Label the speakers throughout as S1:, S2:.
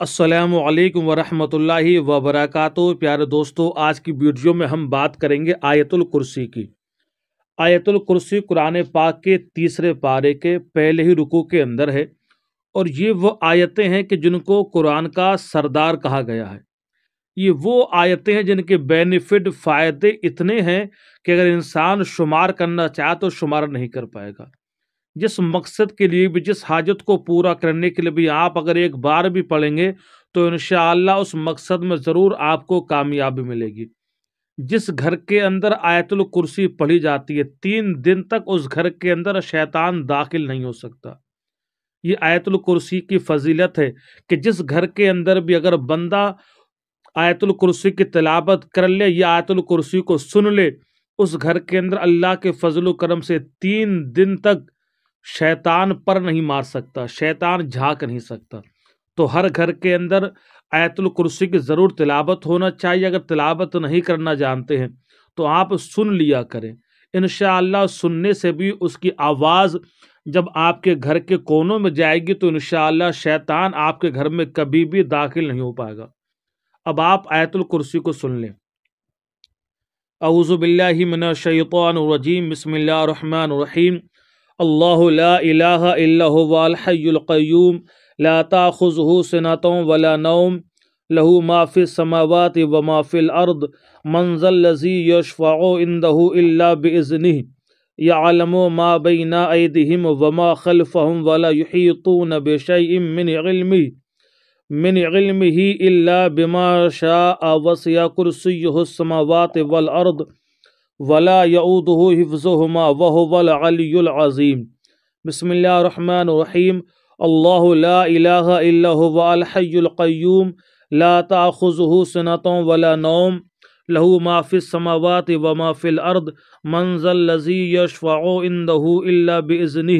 S1: السلام علیکم ورحمۃ اللہ وبرکاتہ۔ پیارے دوستو، آج کی ویڈیو میں ہم بات کریں گے آیت الکرسی کی۔ آیت الکرسی قرآن پاک کے تیسرے پارے کے پہلے ہی رکوع کے اندر ہے، اور یہ وہ آیتیں ہیں کہ جن کو قرآن کا سردار کہا گیا ہے۔ یہ وہ آیتیں ہیں جن کے بینیفٹ، فائدے اتنے ہیں کہ اگر انسان شمار کرنا چاہے تو شمار نہیں کر پائے گا۔ جس مقصد کے لیے بھی، جس حاجت کو پورا کرنے کے لیے بھی آپ اگر ایک بار بھی پڑھیں گے تو انشاءاللہ اس مقصد میں ضرور آپ کو کامیابی ملے گی۔ جس گھر کے اندر آیت الکرسی پڑھی جاتی ہے، 3 دن تک اس گھر کے اندر شیطان داخل نہیں ہو سکتا۔ یہ آیت الکرسی کی فضیلت ہے کہ جس گھر کے اندر بھی اگر بندہ آیت الکرسی کی تلاوت کر لے یا آیت الکرسی کو سن لے، اس گھر کے اندر اللہ کے فضل و کرم سے 3 دن تک شیطان پر نہیں مار سکتا، شیطان جھانک نہیں سکتا۔ تو ہر گھر کے اندر آیت الکرسی کی ضرور تلاوت ہونا چاہیے۔ اگر تلاوت نہیں کرنا جانتے ہیں تو آپ سن لیا کریں، انشاءاللہ سننے سے بھی اس کی آواز جب آپ کے گھر کے کونوں میں جائے گی تو انشاءاللہ شیطان آپ کے گھر میں کبھی بھی داخل نہیں ہو پائے گا۔ اب آپ آیت الکرسی کو سن لیں۔ اعوذ باللہ من الشیطان الرجیم، بسم اللہ الرحمن الرحیم۔ اللہ لا الہ الا هو الحی القیوم لا تأخذہ سنۃ ولا نوم لہ ما فی السماوات وما فی الارض من ذا الذی یشفع عندہ الا بإذنہ یعلم ما بین ایدیہم وما خلفہم ولا یحیطون بشیء من علمہ الا بما شاء وسع کرسیہ السماوات والارض ولا یعودہ حفظہما وہو العلی العظیم۔ بسم اللہ الرحمن الرحیم۔ اللہ لا الہ الا هو الحی القیوم لا تأخذہ سنۃ ولا نوم لہ ما فی السماوات وما فی الارض من ذا الذی یشفع عندہ الا بإذنہ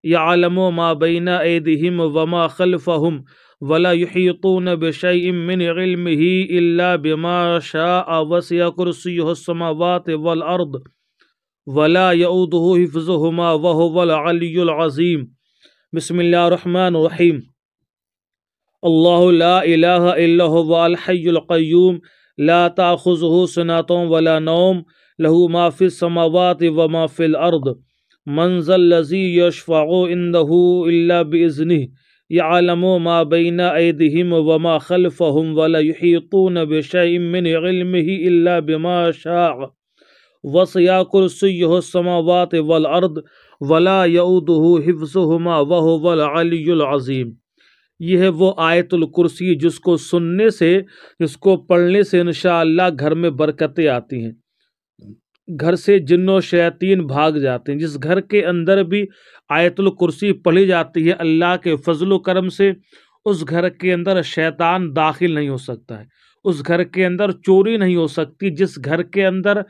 S1: یعلم ما بین ایدیہم وما خلفہم ولا یحیطون بشیء من علمہ الا بما شاء وسع کرسیہ السماوات والارض ولا یعودہ حفظہما وہو العلی العظیم۔ بسم اللہ الرحمن الرحیم۔ اللہ لا الہ الا هو الحی القیوم لا تأخذہ سنۃ ولا نوم لہ ما فی السماوات وما فی الارض من ذا الذی یشفع عندہ الا بإذنہ یعلم ما بین ایدیہم وما خلفہم ولا یحیطون بشیء من علمہ الا بما شاء وسع کرسیہ السماوات والارض ولا یعودہ حفظہما وہو العلی العظیم۔ یہ ہے وہ آیت الکرسی جس کو سننے سے، جس کو پڑھنے سے انشاءاللہ گھر میں برکتیں آتی ہیں، گھر سے جن و شیاطین بھاگ جاتے ہیں۔ جس گھر کے اندر بھی آیت الکرسی پڑھی جاتی ہے، اللہ کے فضل و کرم سے اس گھر کے اندر شیطان داخل نہیں ہو سکتا ہے، اس گھر کے اندر چوری نہیں ہو سکتی جس گھر کے اندر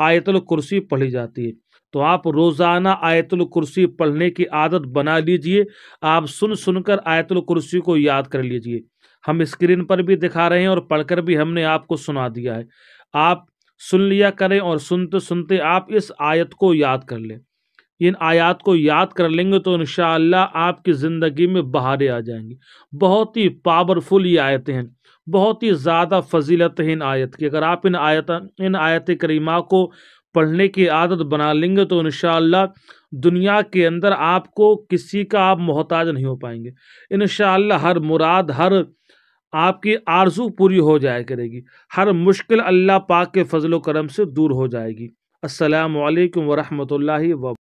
S1: آیت الکرسی پڑھی جاتی ہے۔ تو آپ روزانہ آیت الکرسی پڑھنے کی عادت بنا لیجئے۔ آپ سن سن کر آیت الکرسی کو یاد کر لیجئے۔ ہم اسکرین پر بھی دکھا رہے ہیں اور پڑھ کر بھی ہم نے آپ کو سنا دیا ہے۔ آپ سن لیا کریں اور سنتے سنتے آپ اس آیت کو یاد کر لیں۔ ان آیات کو یاد کر لیں گے تو انشاءاللہ آپ کی زندگی میں بہاریں آ جائیں گی۔ بہت ہی پاورفل یہ آیتیں ہیں، بہت ہی زیادہ فضیلت ہے ان آیت کی۔ اگر آپ ان آیت کریمہ کو پڑھنے کی عادت بنا لیں گے تو انشاءاللہ دنیا کے اندر آپ کو کسی کا آپ محتاج نہیں ہو پائیں گے۔ انشاءاللہ ہر مراد، ہر آپ کی آرزو پوری ہو جائے کرے گی، ہر مشکل اللہ پاک کے فضل و کرم سے دور ہو جائے گی۔ السلام علیکم ورحمۃ اللہ وبرکاتہ۔